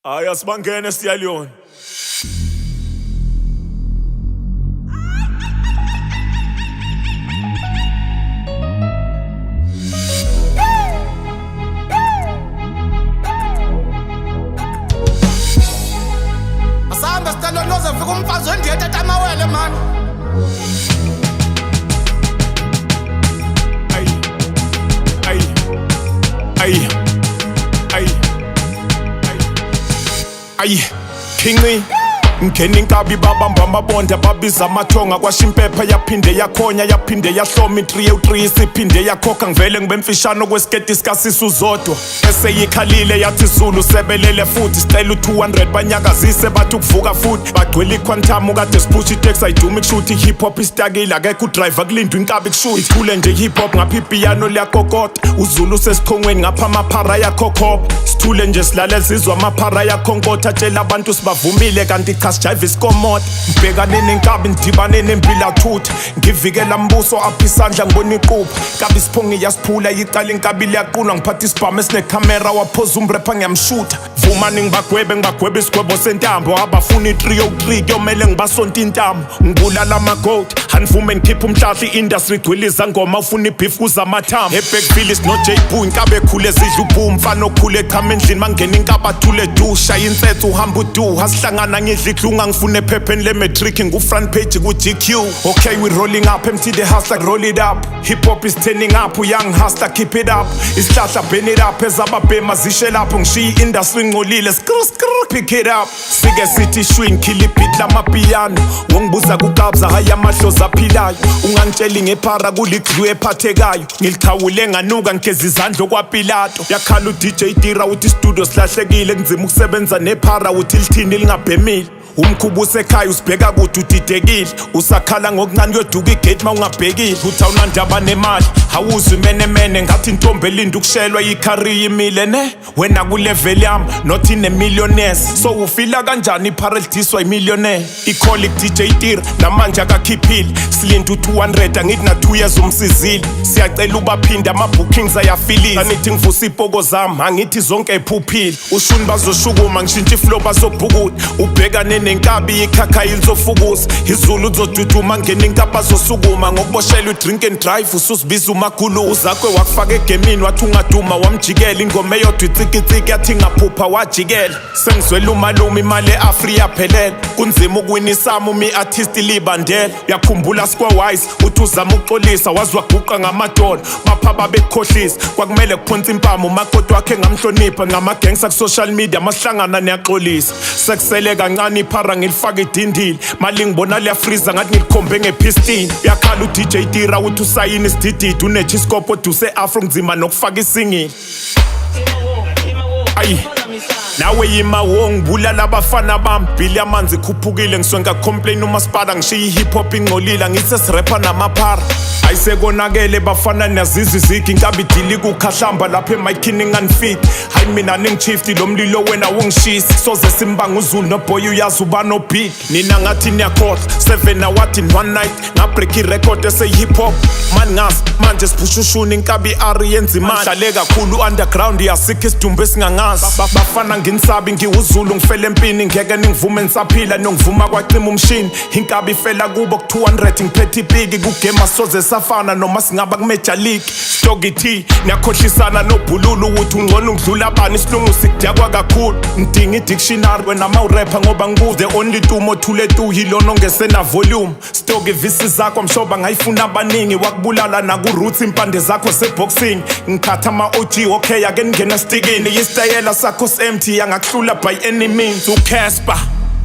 Hayi asibangene siyaliyona. Asamba sitalonoze fika umfazi wendiyete atamawele man. Ay, Kingi ngeni inkabi babamba amabonda babiza amathonga kwashimpepha yaphinde yakhonya yaphinde yahloma 303 isiphinde yakhokha ngivele ngibemfishano kwesiketi sikasisi uzodwa eseyikhalile yathi Zulu sebelele futhi sicela u200 banyakazise bathi ukuvuka futhi bagcwele iquantum kade siphusha itex ayiduma ikushuthi hip hop istakile akekho udriver kulindwa inkabi kushuthi ithule nje hip hop ngapha ipiano liyakokota uZulu sesikhongweni ngapha amaphara yakhokhop sithule nje silale sizwa amaphara yakhonkotha tshela abantu sibavumile kanti jive iskomot ngibhekane nenkabi ndibane nempila thutha ngivikela mbuso apha isandla ngibona iqupha kabi siphongi yasiphula icala inkabi liyaqunwa ngiphatha isibhamu esinecamera waphoza umrapper ngiyamshutha vumani ngibagwebe isigwebo sentambo abafuna i303 kuyomele ngibasonta intambo ngibulala amagoat hanvume ngikhipha umhlahla i-industry gwiliza ngoma ufuna ibeef kuza amathambo eBackville no J Boo inkabi ekhule zidla ubu mfana okhule eqhama endlini mangena inkaba thule dusha insethu uhamba uduha sihlangana ngidla ngifune phepheni le matric ngu-front page ku-GQ. Okay, we rolling up, empty the house like roll it up. Hip hop is turning up, young hustler keep it up. Isihlahla burn it up, ezababhema zishe lapho ngishiya i-industry ngcolile skrr pick it up. Sike sithi shwing kill beat lamapiano. Wongibuza kukabza haya amahlozi aphilayo. Ungangitsheli ngephara kuliglu ephathekayo. Ngilikhawule nganuka ngigeza izandla okwaPilato. Yakhala uDJ Tira uthi studio silahlekile ngizima ukusebenza nephara uthi lithini lingabhemile. Umkhubu usekhaya usibheka kuthi udidekile usakhala ngokuncane kuyoduka igate mawungabhekile uthi awunandaba nemali awuzwi menemene ngathi intombi elinda ukushelwa icareer imile ne wena kulevel yami not in a millionaires so ufila kanjani iparadiswa imillionaire icolleague DJ Tira namanje akakhiphile silinda u200 angithi na 2 years umsizile siyacela ubaphinda ama-bookings ayafilisa anithi ngivusa ipoko zami angithi zonke ephuphile ushuni bazoshukuma ngishintsha iflow bazobhukuda ubhekane nenkabi ikhakha ilizofukuza iZulu uzoduduma ngene inkapa zosukuma ngokuboshelwa drink and drive ususibiza umakhulu uzakwe wakufaka egemini wathi ungaduma wamjikela ingoma eyodwa itsikitsiki yathi ngaphupha wajikela sengizwela umalume imali eAfrika yaphelele kunzima ukuwina isamo mi-artist libandela yakhumbula squawise uthi uzama ukuxolisa wazwaguqa ngamadola bapha babekukhohlisa kwakumele kuphonsa impama umakoti wakhe ngamhlonipha ngamagangsta ku-social media masihlangana niyaxolisa sekusele kancane iphara ngilifaka idindile mali ngibona liyafriza ngathi ngilikhombe ngepistini yakhala uDJ Tira uthi usayini isidididi unechiscope oduse afro ngizima nokufaka isingile ayi nawe yima wongibulala abafana bami bhili amanzi khuphukile ngiswenga complain umasipala ngishiya i-hip hop ingcolile ngithi sirapha namaphara ayisekonakele bafana nazizwe zigi inkabi dili kukhahlamba lapha emayikhini nganifiki hayi mina ningishifti lo mlilo wena wongishisi soze simbanga uZulu noboy uyazi uba no beat nina ngathi niyakhohlwa 7 awathi in one night ngabreak irecord ese-hip hop mani ngazi manje sipushushuni inkabi ari yenza imali hlale kakhulu underground yasikho isidumbu esingangazi bafana nginisabi ngiwuZulu ngifele empini ngeke ningivume nisaphila nongivuma kwacima umshini inkabi ifela kubo ku200 ngiphethe ipiki kugame soze safana noma singaba ku-Major League Stogithi niyakhohlisana nobhululu ukuthi ungcono ngidlula abani isilungu sikudakwa kakhulu ngidinga i-dictionary wena mawurapha ngoba ngibuze only tumo thule tu yilona ongesena volume Stogi visi zakho mshoba ngayifuna abaningi wakubulala naku-roots impande zakho seboxing ngikhatha ama-OG okay ake ningena stikini isitayela sakho empty yangakuhlula by any means uCasper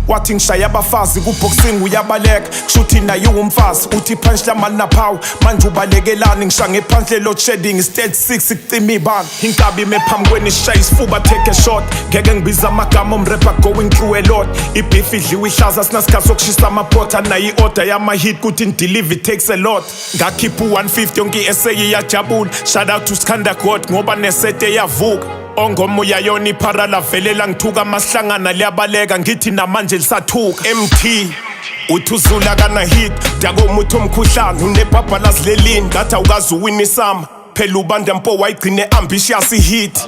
wathi ngishaya abafazi kuboxing uyabaleka kushuthi naye umfazi uthi punch lamali naphawu manje ubalekelani ngisha ngephandle load shedding stage 6 kucima ibanga inkabi mephambi kweni shaya isifuba take a shot ngeke ngibiza amagama omrapper going through a lot ibeef idliwe ihlaza sinasikhathi sokushisa amaphotha naye i-order yama-hit kuthi ndeliver it takes a lot ngakhipha u150 yonke i-essay iyajabula shout out to Skanda God ngoba nesete yavuka ongomoya yona iphara lavelela ngithuka masihlangana liyabaleka ngithi namanje lisathuka MT uthi uZulu akana hit dakomuthi omkhuhlane unebhabhalazi lelini ngathi awukazi uwina isama phela ubandampo wayigcine ambitious hit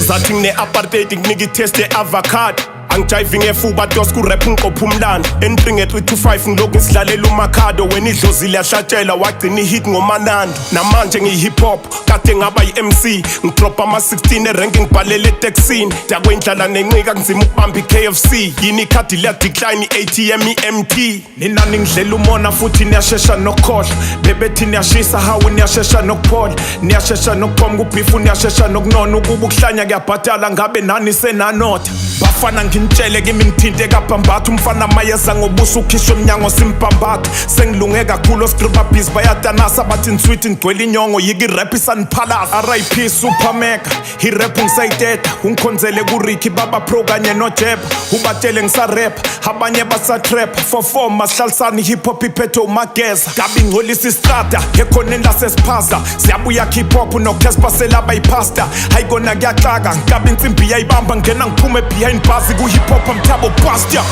zathi ngine-apartheid nginika itest e-avocado angijayiving efuba dos kurap ngiqopha umlando entry nge-325 ngilokhu ngisidlalela umakhado wena idlozile yahlatshela wagcina ihit ngomanando namanje ngiyi-hip hop kade ngaba yi-MC ngidropha ama-16 erenki ngibhalele eteksini dakwendlala nencika kunzima ukubamba i-KFC yini ikhadi liya-decline i-ATM i-MT ninani ngidlela umona futhi niyashesha nokukhohlwa bebethi niyashisa hawu niyashesha nokuphola niyashesha nokuphoma kubhifu niyashesha nokunona ukuba ukuhlanya kuyabhatala ngabe nani senanotha bafana ngintshele kimi ngithinte kabhambatha umfana mayeza ngobuso ukhishwa emnyango simbhambatha sengilunge kakhulu oscribabhizi bayatanasa bathi nsweet ngigcwele inyongo yiki irap isaniphalasa RIP Supermega irap ngisayiteta ungikhonzele kuriki baba pro kanye nojeba ubatshele ngisarap abanye basatrap for form masihlalisani hip hop iphethe umageza gabi ngcolisa istrata ekhoneni lasesiphaza siyabuya hip hop noCasper selaba ipasta hayikona kuyaxaka gabi insimbi yayibamba ngena ngiphume behind basi ku hip hop amthabo bust ya